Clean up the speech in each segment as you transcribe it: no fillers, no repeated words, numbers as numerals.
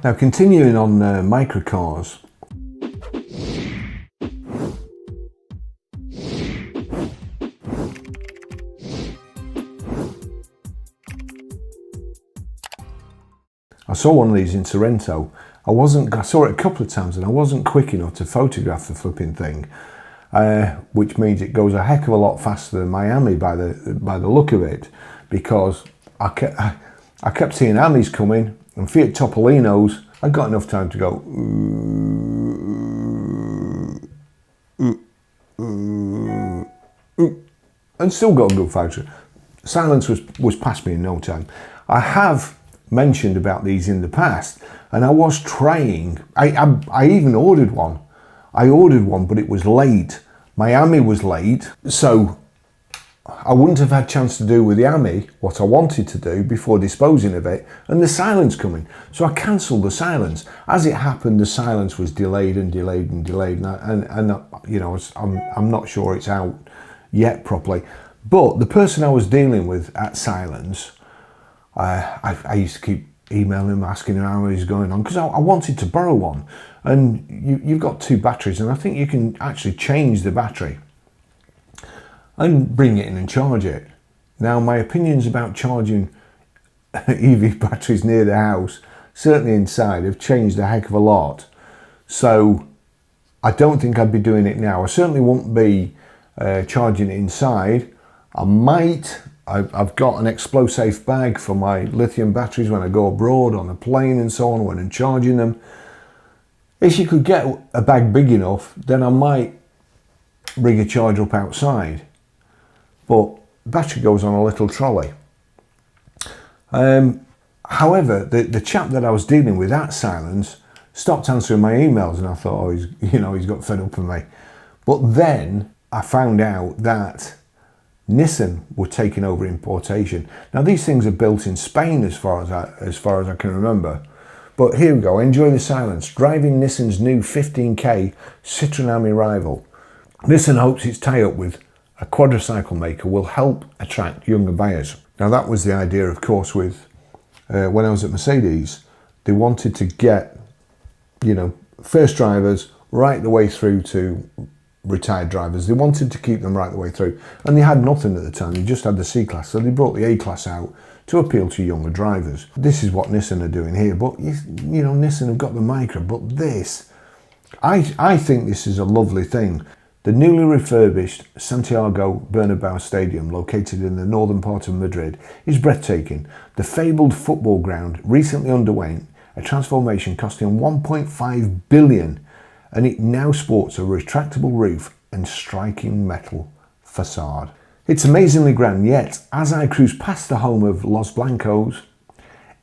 Now, continuing on microcars, I saw one of these in Sorrento. I saw it a couple of times and I wasn't quick enough to photograph the flipping thing, which means it goes a heck of a lot faster than my Ami by the look of it, because I kept seeing Amis coming and Fiat Topolinos. I got enough time to go and still got a good photo. Silence was past me in no time. I have mentioned about these in the past, and I was trying. I even ordered one. I ordered one, but it was late. My Ami was late, so I wouldn't have had a chance to do with the Ami what I wanted to do before disposing of it, and the Silence coming. So I cancelled the Silence. As it happened, the Silence was delayed and delayed and delayed, and you know, I'm not sure it's out yet properly. But the person I was dealing with at Silence, I used to keep emailing him, asking him how he's going on, because I wanted to borrow one. And you've got two batteries, and I think you can actually change the battery and bring it in and charge it. Now, my opinions about charging EV batteries near the house, certainly inside, have changed a heck of a lot. So I don't think I'd be doing it now. I certainly won't be charging it inside. I might. I've got an explosive bag for my lithium batteries when I go abroad on a plane and so on, when I'm charging them. If you could get a bag big enough, then I might rig a charger up outside. But battery goes on a little trolley. However, the chap that I was dealing with at Silence stopped answering my emails, and I thought, oh, he's got fed up with me. But then I found out that Nissan were taking over importation. Now, these things are built in Spain as far as I can remember. But here we go. Enjoy the Silence. Driving Nissan's new 15K Citroen Ami rival. Nissan hopes its tie-up with a quadricycle maker will help attract younger buyers. Now, that was the idea, of course, with when I was at Mercedes. They wanted to get, you know, first drivers right the way through to retired drivers. They wanted to keep them right the way through, and they had nothing at the time. They just had the C-Class, so they brought the A-Class out to appeal to younger drivers. This is what Nissan are doing here, but you know, Nissan have got the Micra, but this, I think this is a lovely thing. The newly refurbished Santiago Bernabeu Stadium, located in the northern part of Madrid, is breathtaking. The fabled football ground recently underwent a transformation costing 1.5 billion, and it now sports a retractable roof and striking metal facade. It's amazingly grand, yet as I cruise past the home of Los Blancos,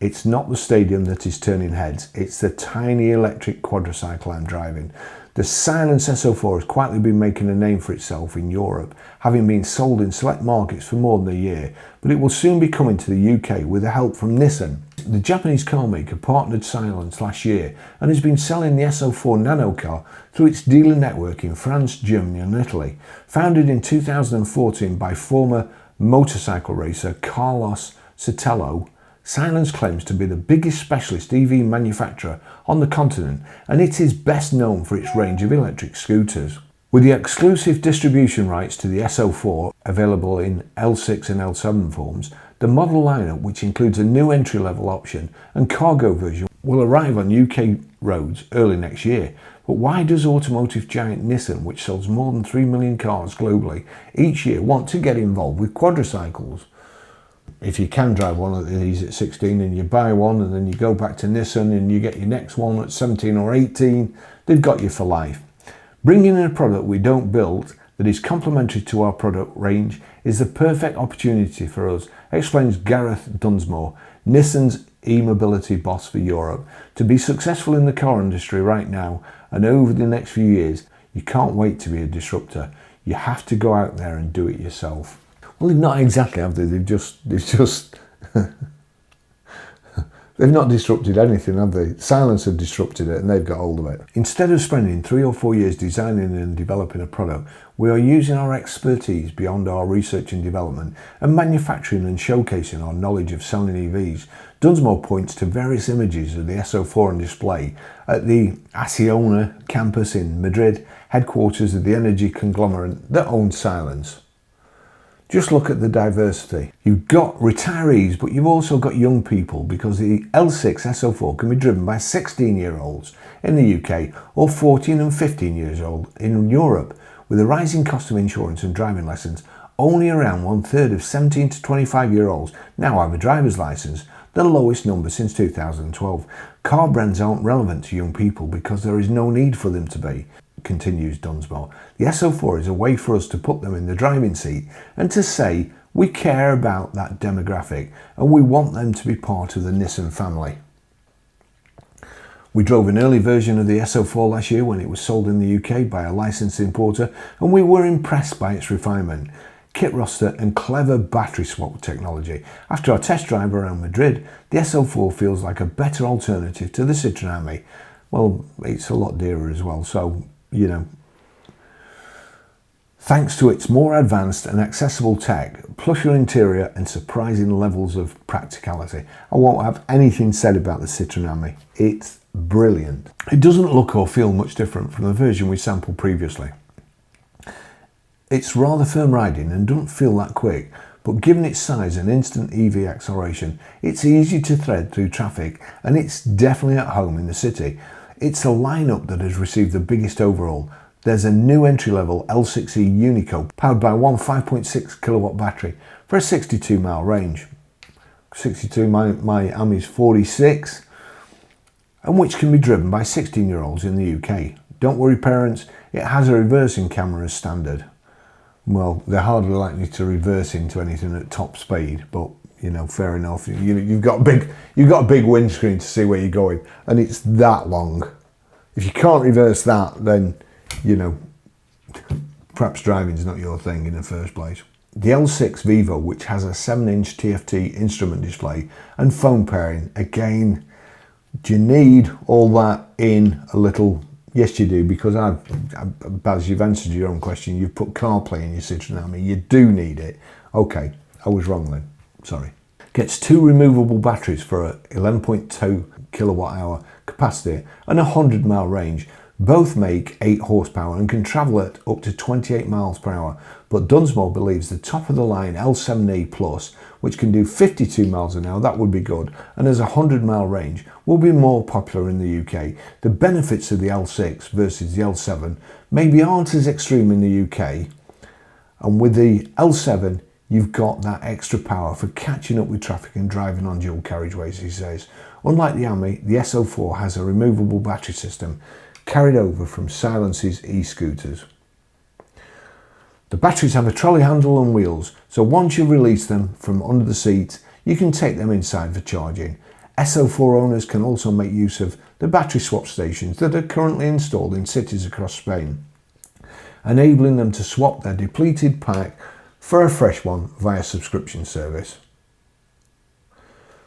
it's not the stadium that is turning heads, it's the tiny electric quadricycle I'm driving. The Silence S04 has quietly been making a name for itself in Europe, having been sold in select markets for more than a year, but it will soon be coming to the UK with the help from Nissan. The Japanese car maker partnered Silence last year and has been selling the S04 nano car through its dealer network in France, Germany and Italy. Founded in 2014 by former motorcycle racer Carlos Sotelo, Silence claims to be the biggest specialist EV manufacturer on the continent, and it is best known for its range of electric scooters. With the exclusive distribution rights to the S04 available in L6 and L7 forms, the model lineup, which includes a new entry-level option and cargo version, will arrive on UK roads early next year. But why does automotive giant Nissan, which sells more than 3 million cars globally each year, want to get involved with quadricycles? If you can drive one of these at 16 and you buy one and then you go back to Nissan and you get your next one at 17 or 18, they've got you for life. Bringing in a product we don't build that is complementary to our product range is the perfect opportunity for us, explains Gareth Dunsmore, Nissan's e-mobility boss for Europe. To be successful in the car industry right now and over the next few years, you can't wait to be a disruptor. You have to go out there and do it yourself. Well, not exactly, have they? They've just they've not disrupted anything, have they? Silence have disrupted it and they've got hold of it. Instead of spending 3 or 4 years designing and developing a product, we are using our expertise beyond our research and development and manufacturing and showcasing our knowledge of selling EVs Dunsmore points to various images of the S04 on display at the Acciona campus in Madrid, headquarters of the energy conglomerate that owns Silence. Just look at the diversity. You've got retirees, but you've also got young people, because the L6 S04 can be driven by 16-year-olds in the UK or 14 and 15 years old in Europe. With a rising cost of insurance and driving lessons, only around 1/3 of 17 to 25-year-olds now have a driver's licence, the lowest number since 2012. Car brands aren't relevant to young people because there is no need for them to be, continues Dunsmore. The S04 is a way for us to put them in the driving seat and to say we care about that demographic and we want them to be part of the Nissan family. We drove an early version of the S04 last year when it was sold in the UK by a licensed importer, and we were impressed by its refinement, kit roster and clever battery swap technology. After our test drive around Madrid, the S04 feels like a better alternative to the Citroen Ami. Well, it's a lot dearer as well, so you know. Thanks to its more advanced and accessible tech, plusher interior and surprising levels of practicality, I won't have anything said about the Citroen Ami. It's brilliant. It doesn't look or feel much different from the version we sampled previously. It's rather firm riding and doesn't feel that quick, but given its size and instant EV acceleration, it's easy to thread through traffic and it's definitely at home in the city. It's a lineup that has received the biggest overall. There's a new entry-level L6e Unico powered by one 5.6 kilowatt battery for a 62-mile range. 62, my Ami's 46, and which can be driven by 16-year-olds in the UK. Don't worry parents, it has a reversing camera as standard. Well, they're hardly likely to reverse into anything at top speed, but you know, fair enough. You've got a big windscreen to see where you're going, and it's that long. If you can't reverse that, then you know, perhaps driving's not your thing in the first place. The L6 Vivo, which has a 7-inch TFT instrument display and phone pairing, again, do you need all that in a little? Yes, you do, because Baz, you've answered your own question. You've put CarPlay in your Citroen Ami. You do need it. Okay, I was wrong then. Sorry. Gets 2 removable batteries for a 11.2 kilowatt hour capacity and a 100-mile range. Both make 8 horsepower and can travel at up to 28 miles per hour. But Dunsmore believes the top of the line L7e Plus, which can do 52 miles an hour, that would be good, and has a 100-mile range, will be more popular in the UK. The benefits of the L6 versus the L7 maybe aren't as extreme in the UK, and with the L7 you've got that extra power for catching up with traffic and driving on dual carriageways, he says. Unlike the Ami, the S04 has a removable battery system carried over from Silence's e-scooters. The batteries have a trolley handle and wheels, so once you release them from under the seat, you can take them inside for charging. S04 owners can also make use of the battery swap stations that are currently installed in cities across Spain, enabling them to swap their depleted pack for a fresh one via subscription service.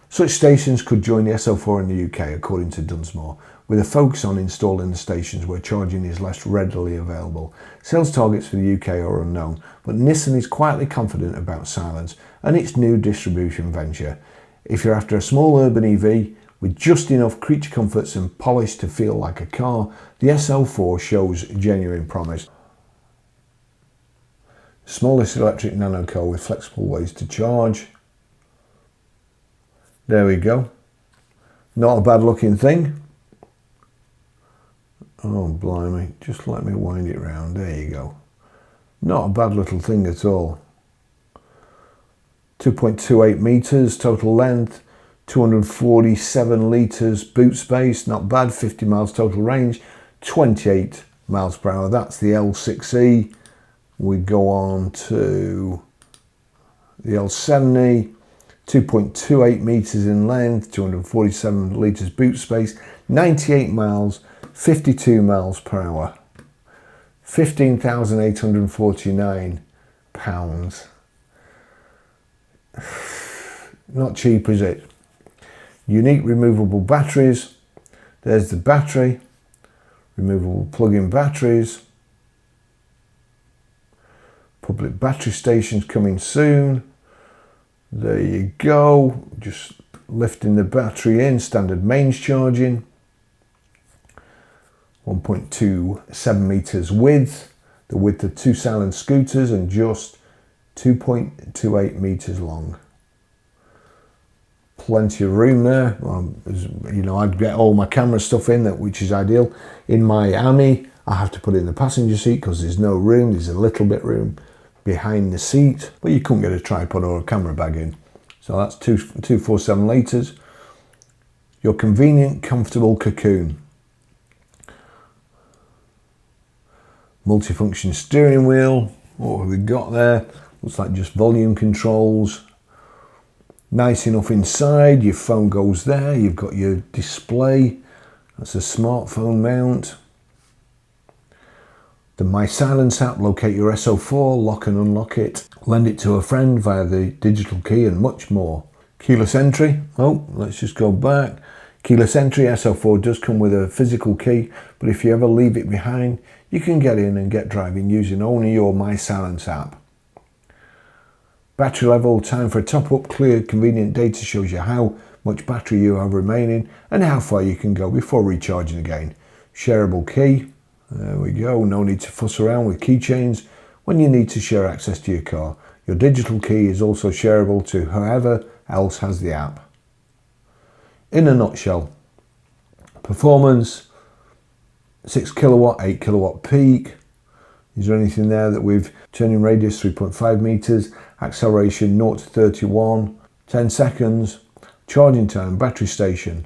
Such stations could join the S04 in the UK, according to Dunsmore, with a focus on installing the stations where charging is less readily available. Sales targets for the UK are unknown, but Nissan is quietly confident about Silence and its new distribution venture. If you're after a small urban EV with just enough creature comforts and polish to feel like a car, the S04 shows genuine promise. Smallest electric nano car with flexible ways to charge. There we go. Not a bad looking thing. Oh blimey, just let me wind it round. There you go. Not a bad little thing at all. 2.28 meters total length, 247 litres boot space, not bad. 50 miles total range, 28 miles per hour. That's the L6e. We go on to the L7e, 2.28 meters in length, 247 litres boot space, 98 miles, 52 miles per hour, £15,849. Not cheap, is it? Unique removable batteries. There's the battery, removable plug-in batteries. Public battery stations coming soon. There you go. Just lifting the battery in, standard mains charging, 1.27 meters width, the width of 2 silent scooters, and just 2.28 meters long. Plenty of room there. You know, I'd get all my camera stuff in that, which is ideal. In my Ami, I have to put it in the passenger seat because there's no room. There's a little bit room behind the seat, but you couldn't get a tripod or a camera bag in. So that's 247 litres. Your convenient, comfortable cocoon. Multifunction steering wheel. What have we got there? Looks like just volume controls. Nice enough inside. Your phone goes there. You've got your display. That's a smartphone mount. The My Silence app, locate your S04, lock and unlock it, lend it to a friend via the digital key, and much more. Keyless entry. Oh, let's just go back. Keyless entry, S04 does come with a physical key, but if you ever leave it behind, you can get in and get driving using only your My Silence app. Battery level, time for a top up, clear, convenient data shows you how much battery you have remaining and how far you can go before recharging again. Shareable key. There we go, no need to fuss around with keychains when you need to share access to your car. Your digital key is also shareable to whoever else has the app. In a nutshell, performance, 6 kilowatt, 8 kilowatt peak. Is there anything there that we've turning radius 3.5 meters, acceleration 0 to 31, 10 seconds, charging time, battery station,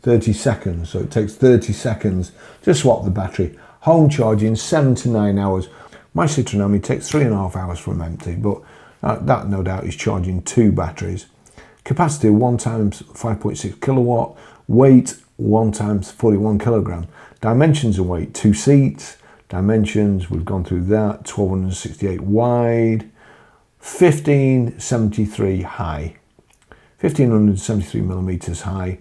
30 seconds, so it takes 30 seconds to swap the battery. Home charging 7 to 9 hours. My Citroen Ami takes 3.5 hours from empty, but that no doubt is charging 2 batteries. Capacity 1 times 5.6 kilowatt, weight 1 times 41 kilogram. Dimensions and weight, 2 seats. Dimensions, we've gone through that, 1268 wide, 1573 high, 1573 millimeters high,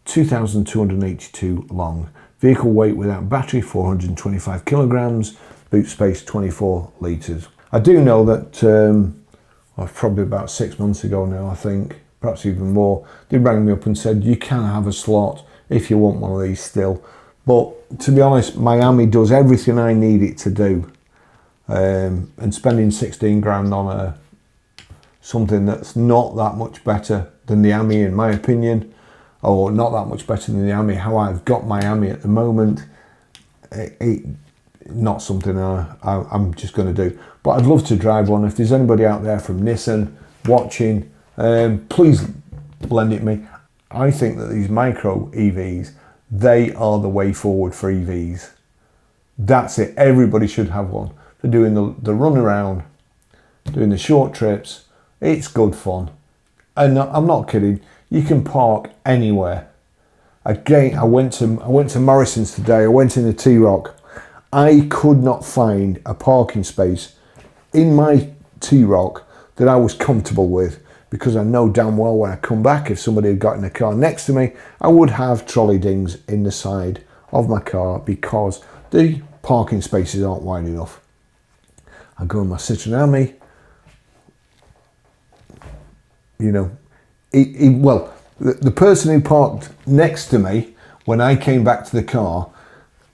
2,282 long. Vehicle weight without battery, 425 kilograms. Boot space, 24 litres. I do know that, probably about 6 months ago now, I think, perhaps even more, they rang me up and said, you can have a slot if you want one of these still. But to be honest, my Ami does everything I need it to do. And spending 16 grand on something that's not that much better than the Ami, in my opinion, or not that much better than the Ami, how I've got my Ami at the moment, not something I'm just going to do. But I'd love to drive one. If there's anybody out there from Nissan watching, please lend it me. I think that these micro EVs, they are the way forward for EVs. That's it. Everybody should have one. For doing the run around, doing the short trips, it's good fun. And I'm not kidding. You can park anywhere. Again, I went to Morrison's today. I went in the T-Rock. I could not find a parking space in my T-Rock that I was comfortable with, because I know damn well when I come back, if somebody had got in a car next to me, I would have trolley dings in the side of my car because the parking spaces aren't wide enough. I go in my Citroen Ami, you know, well, the person who parked next to me when I came back to the car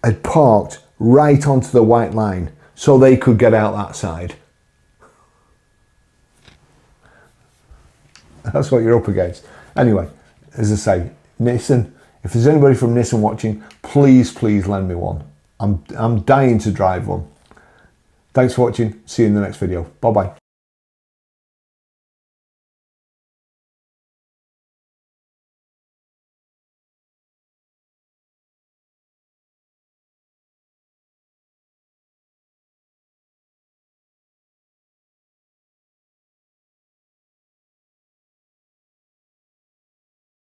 had parked right onto the white line so they could get out that side. That's what you're up against. Anyway, as I say, Nissan, if there's anybody from Nissan watching, please lend me one. I'm dying to drive one. Thanks for watching. See you in the next video. Bye bye.